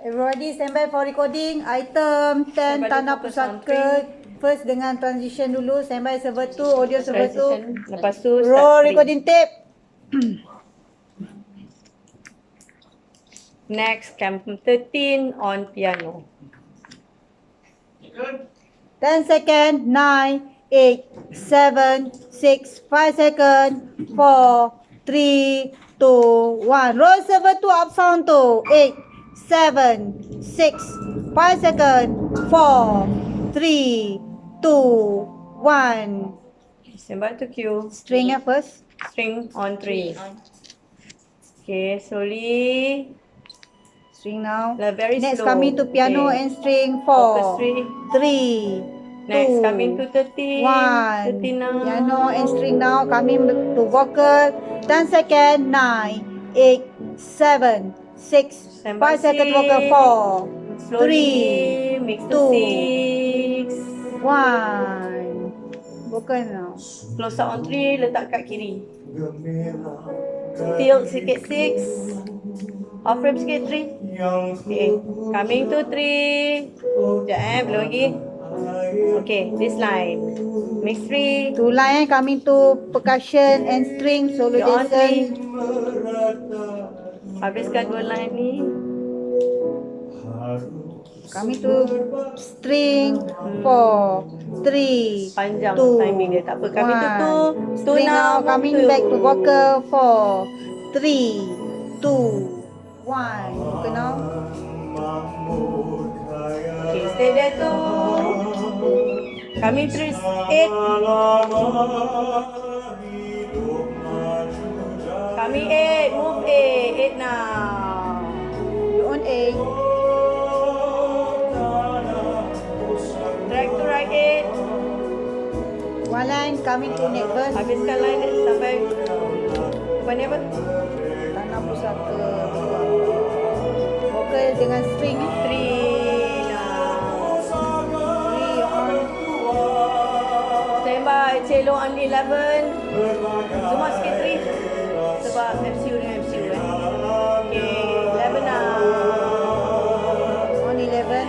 Everybody stand by for recording. Item 10 tanah pusaka. First dengan transition dulu. Stand by server 2, audio server 2. Lepas tu Roll start recording tape. Next, cam 13 on piano. 10 second. 9, 8, 7, 6, 5 second. 4, 3, 2, 1. Roll server 2 up sound tu. 8, 7, 6, 5 second. 4, 3, 2, 1. Sembah to cue. String first. String on 3. Okay, slowly. String now. Very Next slow. coming to piano Okay. and string. Focus 4, 3, Next, 2, coming to 13. 1. 13 now. Piano and string now. Coming to vocal. 10 second. 9, 8, 7, 6, 5 second vocal. 4, Slowly. 3, Mix to 2, 6. 1. Vocal now. Close out on 3. Letak kat kiri. Tilt sikit 6. Off frame sikit 3. Okay. Coming to 3. Sekejap belum lagi. Okay, this line. Mix 3. 2 line coming to percussion and string. Solo You're on Jason. 3. Habiskan 2 line ni. Coming to string. 4, 3, Panjang 2, timing dia. Tak apa. Coming to 2. 2 String now. now. Coming back to vocal. 4, 3, 2, 1. Vocal now. Okay, stay there tu. Coming through 8. Coming 8. Move 8. 8 now. You on 8. Drag to right 8. 1 line coming to next verse. Habiskan line dia sampai apa ni apa? Tanah pusaka. Vocal dengan string. 3 now. 3 on. Stand by. Cello on 11. Zoom out sikit 3. Sebab MCU dengan MCU Okay. 11 now. On 11.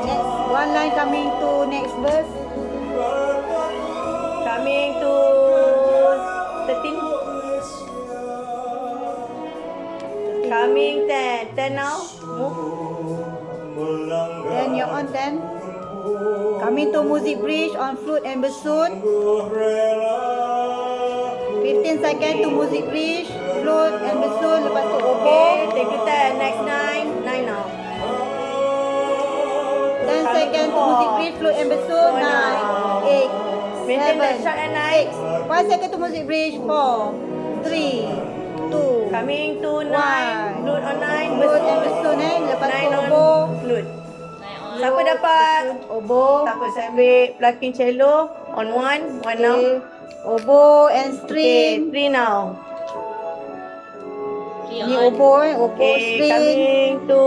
Next 1 line coming to next verse. Coming to 13. Coming 10. 10 now. Move. Then you're on 10. Coming to music bridge on flute and bassoon. 15 second to music bridge, flute and bassoon. Lepas tu oboe. Okay, take your time. Next 9. 9 now. 10 second to music bridge, flute and bassoon. 9, 8, Maintain that 7, shot and 9. 5 second to music bridge. 4, 3, 2, Coming to 9. 1. Flute on 9. Flute and bassoon Lepas tu 9 on oboe. flute. Siapa dapat? Oboe. Tak apa, saya ambil plucking cello on 1. 1 now. Okay. Oboe and Okay, string. 3 now. Ni oboe, oboe Okay, string. coming to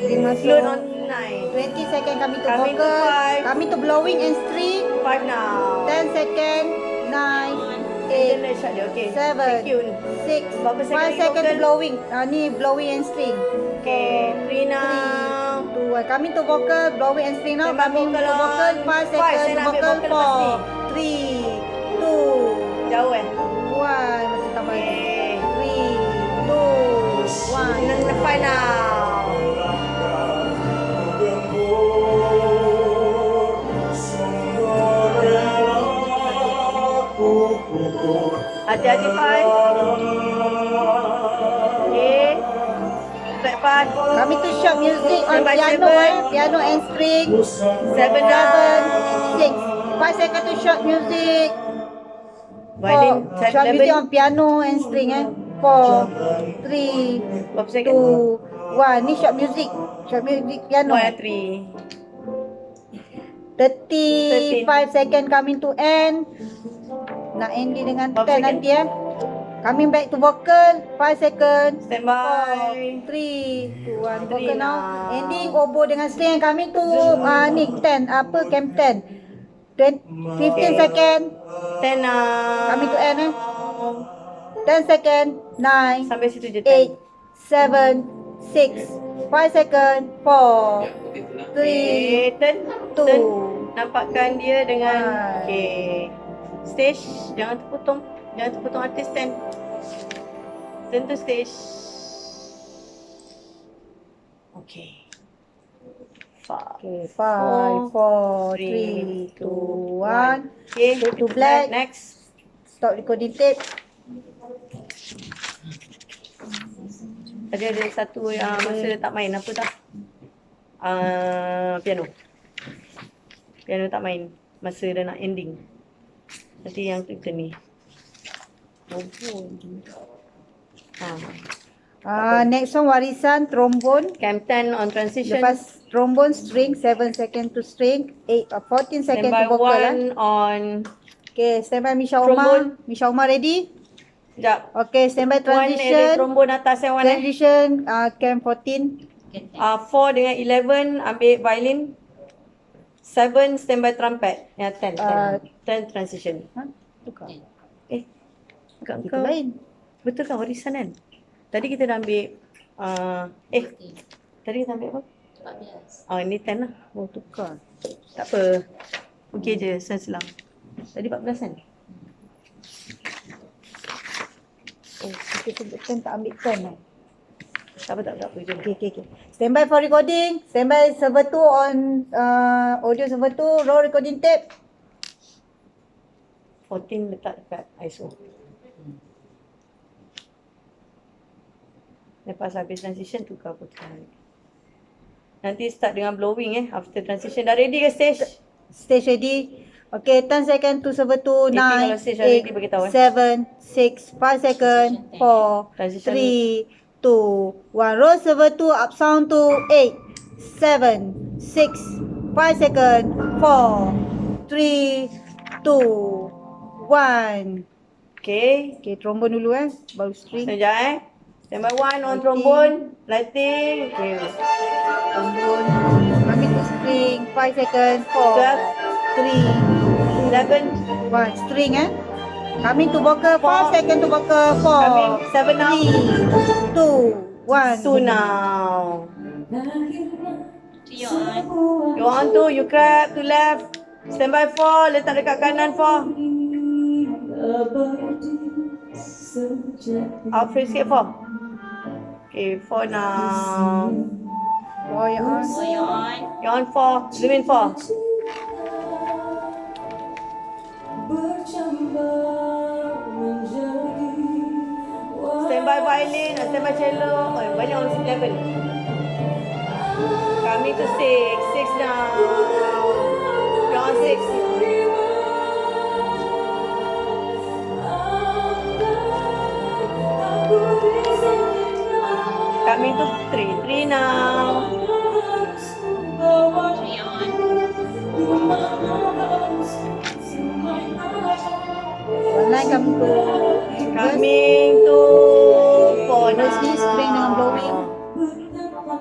String masuk. flute on 9. 20 second coming to Coming to vocal. 5. Coming to blowing and string. 5 now. 10 second. 9, Maintain 8, that shot dia. Okay. 7, Thank you. 6, Berapa 5 second second to vocal? blowing. Ni blowing and string. Okay, 3 now. 2, 1. Coming to vocal, blowing and string now. Sembang Coming to vocal vocal, on 5 5. second Saya to nak ambil vocal. vocal lepas 4, 3, 2, Jauh 1. Masih tambah lagi. Okay. 3, 2, 1. 5 now. Hati-hati 5. Okay. Back 5. Coming to short music on Sembang piano, seven. piano and string. 7 now. 7, 6, 5 second to short music. Violin Short music on piano and string 4, 3, Berapa second? 2, 1. Ni short music. Short music piano. 3. 35 second coming to end. Nak ending dengan Berapa 10 second? nanti Coming back to vocal. 5 second. Stand by. 3, 2, 1. Three Vocal now. now. Ending oboe dengan string. Coming to ni 10. Apa cam 10. 15 second. 10 now. Coming to end 10 second. 9, Sampai situ je 8, time. 7, 6, 5 second. 4, 3, Turn. 2. Nampakkan dia dengan One. okay. Stage. Jangan terpotong. Jangan terpotong artis stand. Turn to stage. Okay. 5. Okay, 5, 4, 3, 2, 1. Okay. Go to black. Next. Stop recording tape. Tadi ada satu yang masa tak main. Apa tak? Piano. Piano tak main. Masa dah nak ending. Nanti yang kita ni. Next one warisan trombone. Campton on transition. Lepas trombone string 7 second to string, 14 second Standby to vocal. 1 on. Okay, standby Misha Trombone. Omar. Misha Omar ready? Sekejap. Okay, standby One ada transition. trombone atas yang one. Transition cam 14. 4 dengan 11 ambil violin. 7 standby trumpet. Ya, 10. 10 transition. Ha? Tukar. Kat Kita kau. lain. Betul kan warisan kan? Tadi kita dah ambil tadi kita ambil apa? 14. Ni 10 lah. Oh, tukar. Tak apa. Okey je, selang. Tadi 14 kan? Oh, kita sebutkan tak ambil 10 eh. Tak apa. Jom. Okay. Standby for recording. Standby server 2 on audio server 2. Roll recording tape. 14 letak dekat ISO. Lepas habis transition tukar putaran. Nanti start dengan blowing after transition. Dah ready ke stage? Stage ready. Okay, 10 second to server 2, 9, kalau stage dah ready, bagi tahu, 8, 7, 6, 5 second, 4, Transition. 3, 2, 1. Roll server 2 up sound to 8, 7, 6, 5 second, 4, 3, 2, 1. Okay. Okay, trombone dulu baru string. Sekejap Standby 1 on trombone. Lighting. Okay. Trombone. Ambil to string, 5 second, 4, 3, 11. 1. String Coming to vocal, 5 second to vocal, 4, Coming 7 now. 3, 2, 1. 2 now. You on 2, you grab to left. Standby 4, letak dekat kanan 4. Out free sikit 4. Okay, 4 now. Oh, you on. You on 4, zoom in 4. Standby violin, standby cello. Violin on 11. Coming to 6 now. You're on 6. Coming to 3 now. One line coming to Coming to 4 now. Verse ni string dengan blowing.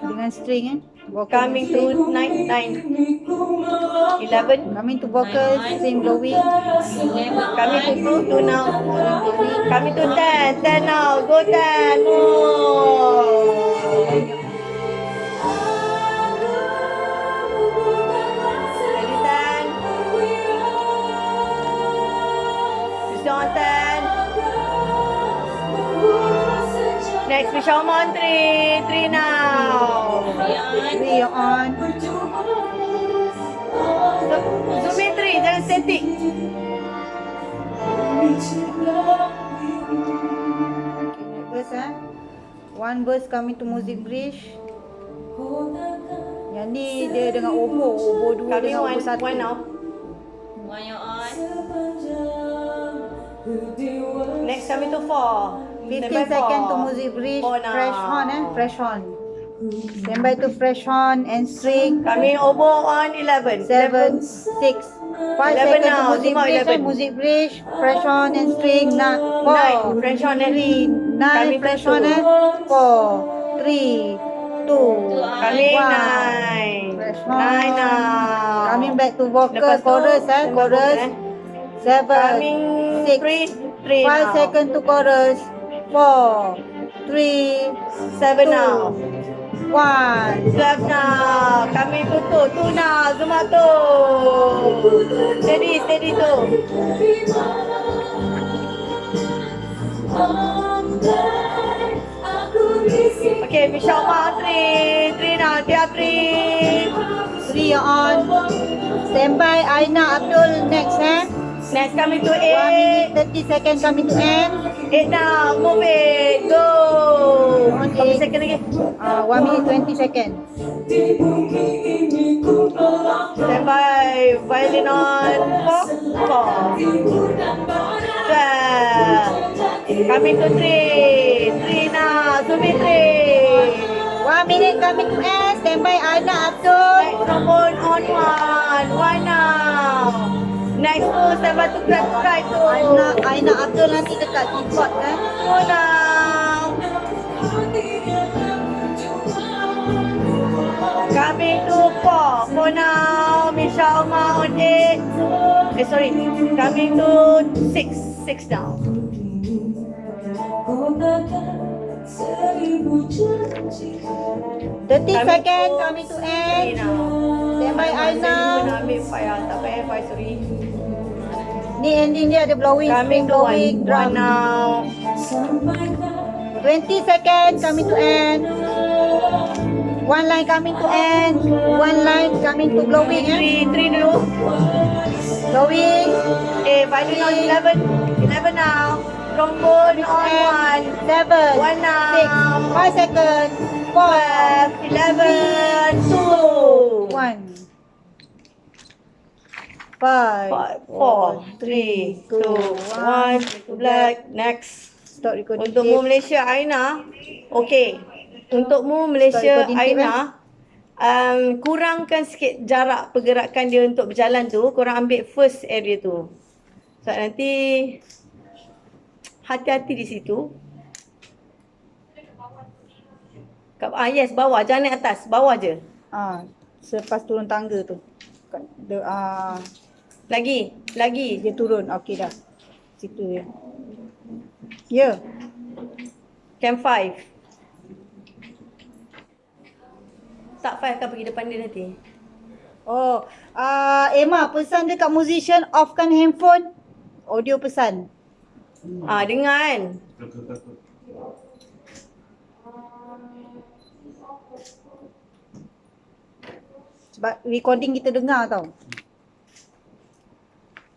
Dengan string vocal. Coming to 9. 11. Coming to vocal, string blowing. Coming to 2 now. Coming to 10 now. Go 10 more. Ready 10. Still on 10. Next we show on 3 now. 3 on. Zoom in 3, jangan static. Verse One verse coming to music bridge. Yang ni dia dengan oboe 2 Coming dengan oboe 1. 1 now. Next coming to 4. 15 second to music bridge. Fresh horn fresh horn. Standby to fresh horn and string. Coming oboe on 11. 7, 6, 5 11 second now. to music Zoom out bridge. 11. Music bridge. Fresh horn and string. 4, 9. Fresh horn and 3, 9 Coming fresh to horn 4, 3, 2, Coming 1. 9. Fresh horn. 9 now. Coming back to vocal Lepas tu, chorus standby chorus. vocal, 7, Coming 6, 3 5 now. seconds to chorus. 4, 3, 7 2, now. 1. 12 now. Coming to 2. 2 now. Zuma 2. Steady, steady 2. Okay, Michelle Ma 3. 3 now. Dia 3. 3 on. Standby Aina Abdul next, eh? Next coming to 1 minute 8. 30 seconds coming to end. 8 now. Move it. Go. On Berapa 8. second lagi? 1 minute 20 seconds. Standby. Violin on 4. 4. 12. Coming to 3. 3 now. Zumi 3. 1 minute coming to end. Standby Aina Abdul. Next trombone on 1. 1 now. Next to standby to try to. Aina Abdul nanti dekat keyboard, eh? 2 now. Coming to 4. 4 now. Misha Omar on 8. Sorry. Coming to 6. 6 now. 30 seconds coming to 3 end. now. Standby Aina. Saya pun ambil fire. Tak payah fire, sorry. Ni ending dia ada blowing, Coming spring to blowing, 1 drum. now. 20 seconds coming to end. 1 line coming to end. 1 line coming to blowing, eh? 3 dulu. Blowing. Violin on 11. 11 now. Trombone on 1. 7, 1 now. 6, 5 seconds. 4, 11, 2. 1. 5, 4, 3, 2, 1. Black. Next. Stop recording. Untukmu Malaysia, Aina. Okay. Untukmu Malaysia, recording tape, Aina. Kurangkan sikit jarak pergerakan dia untuk berjalan tu. Korang ambil first area tu. So nanti hati-hati di situ. Yes, bawah. Jangan naik atas. Bawah je. Selepas turun tangga tu. Lagi. Dia turun. Okey dah. Situ dia. Ya. Camp 5. Tak 5 akan pergi depan dia nanti. Emma, pesan dekat musician offkan handphone. Audio pesan. Dengar kan? Sebab recording kita dengar tau.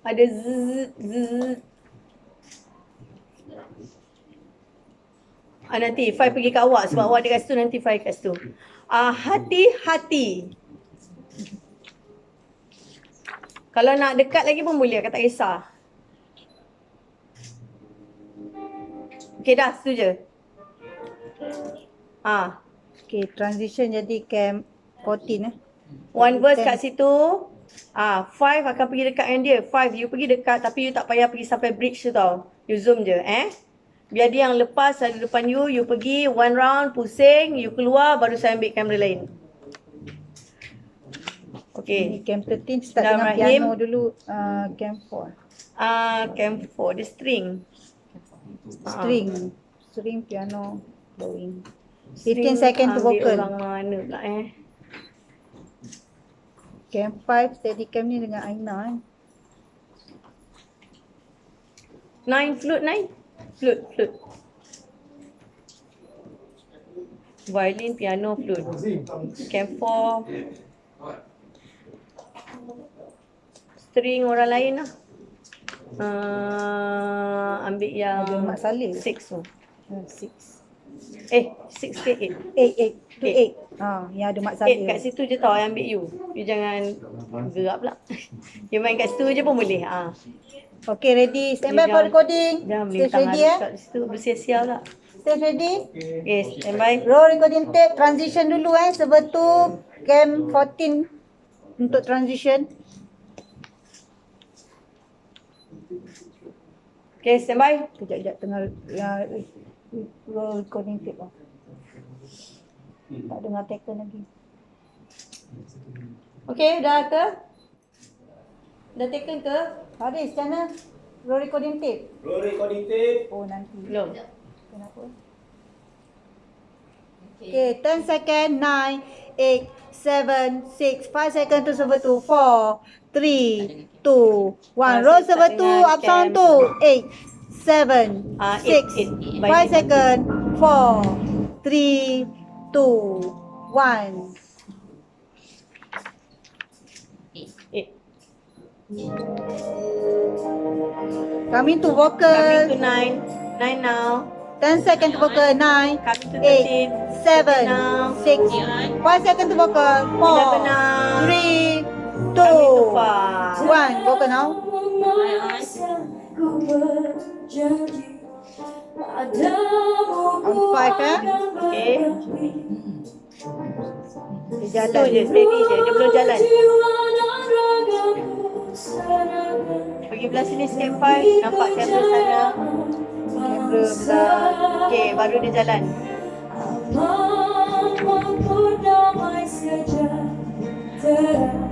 Ada zzz. Nanti Fai pergi kat awak sebab awak dekat situ, nanti Fai kat situ. Hati-hati. Kalau nak dekat lagi pun boleh, tak kisah. Okay dah, situ je. Okay, transition jadi camp 14 One verse kat situ. 5 akan pergi dekat dengan dia. 5 you pergi dekat tapi you tak payah pergi sampai bridge tu tau. You zoom je Biar dia yang lepas ada depan you, you pergi one round, pusing, you keluar, baru saya ambil kamera lain. Okay. Ini camp 13 start dengan piano dulu. Camp 4. Camp 4, dia string. String, piano, blowing. 15 second to vocal. Orang mana pula Camp 5, steady cam ni dengan Aina 9 flute, 9. Flute. Violin, piano, flute. Camp 4. String orang lain lah. Ambil yang Ada Mak Saleh 6 tu. 6. 6 ke 8? 8. Yang ada Mak Saleh. Kat situ je tau yang ambil you. You jangan gerak pula. You main kat situ je pun boleh. Okay, ready. Stand by for recording. Jangan Stage melintang ready kat situ. Bersia-sia pula. Stage ready. Okay, stand by. Roll recording tape. Transition dulu sebab tu camp 14 untuk transition. Okay, stand by. Kejap tengah roll recording tape Tak dengar tackle lagi. Okay, dah ke? Dah taken ke? Haris, macam mana? Roll recording tape? Roll recording tape. Oh, nanti. Belum. Kenapa? Okay, 10 second, 9, 8, 7, 6, 5 second to server 2, 4, 3, 2, 1. Roll server 2, up sound 2, 8, 7, 6, 5 second, 4, 3, 2, 1. 8. Coming to Coming vocal, to 9. 9 now. 10 second to vocal, 9, Coming to 8, 13. 7, now. 6, 5 second to vocal, 11 4, now. 3, 2, Coming to 5. 1. Vocal now. On 5 eh. Okay. Dia Tu jalan. je, steady je. Dia belum jalan. Pergi belah sini sikit 5. Nampak kamera sana. Kamera belah. Okay, baru dia jalan.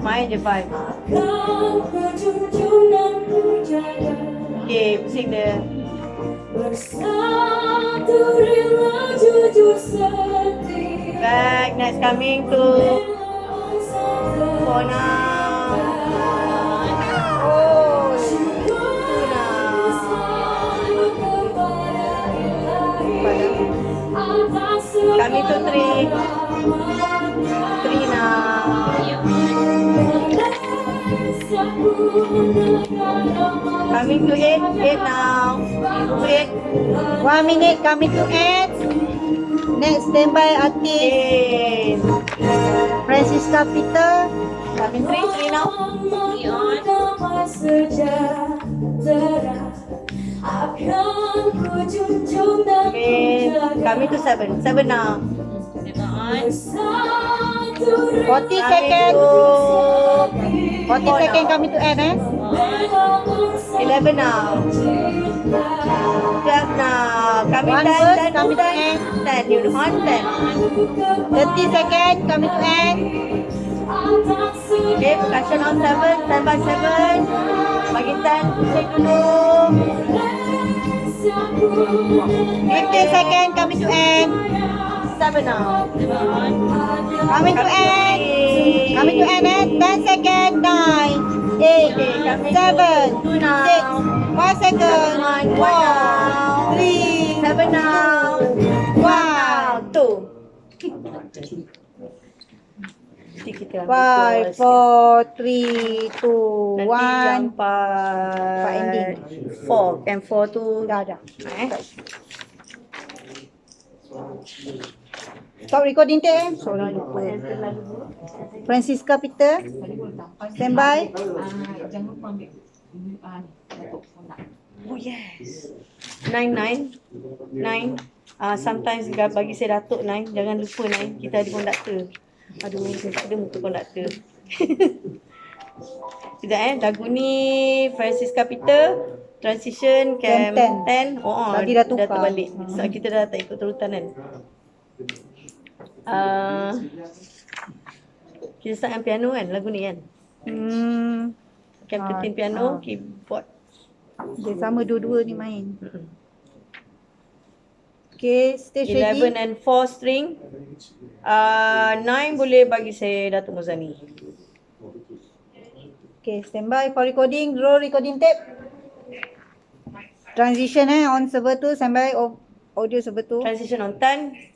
Main je 5. Okay, pusing dia. Back, next coming to 4 now. Oh, 2 now. Coming to 3. 3 now. Coming to 8. 8 now. 8. 1 minute coming to end. Next standby artist 8. Francisca Peter. Coming 3. 3 now. Okay. Coming to 7. 7 now. 40 second. 40 second coming to end eh. 11 now. 12 now. Coming One 10. verse, 10 coming to end. 10. You on 10. 30 second coming to end. Okay, percussion on 7. Stand by 7. Bagi 10. Shake dulu. 15 second coming to end. 7 now. Coming to end. Coming to end eh. 10 second. 9, 8, 7, 6, 5 second. 4, 3, 7 now. 1. 2. Nanti kita ambil 5, pause. 4, 3, 2, Nanti 1. jam 4. ending. 4. And 4 tu. Dah. Stop recording tape eh. Sorang lupa. Francisca Peter. Standby. Jangan lupa ambil Datuk Fondak. Oh yes. 9. Sometimes bagi saya Datuk 9. Jangan lupa 9. Kita ada konduktor. Aduh, ada muka konduktor. Sekejap lagu ni Francisca Peter. Transition Cam 10. Oh, Tadi dah tukar. terbalik. Sebab kita dah tak ikut terutan kan. Kita start dengan piano kan lagu ni kan. Cam 13 piano, keyboard. Dia sama dua-dua ni main. Okay, stage 11 ready. and 4 string. 9 boleh bagi saya Datuk Muzani. Okay, standby for recording. Roll recording tape. Transition on server tu. Standby audio server tu. Transition on 10.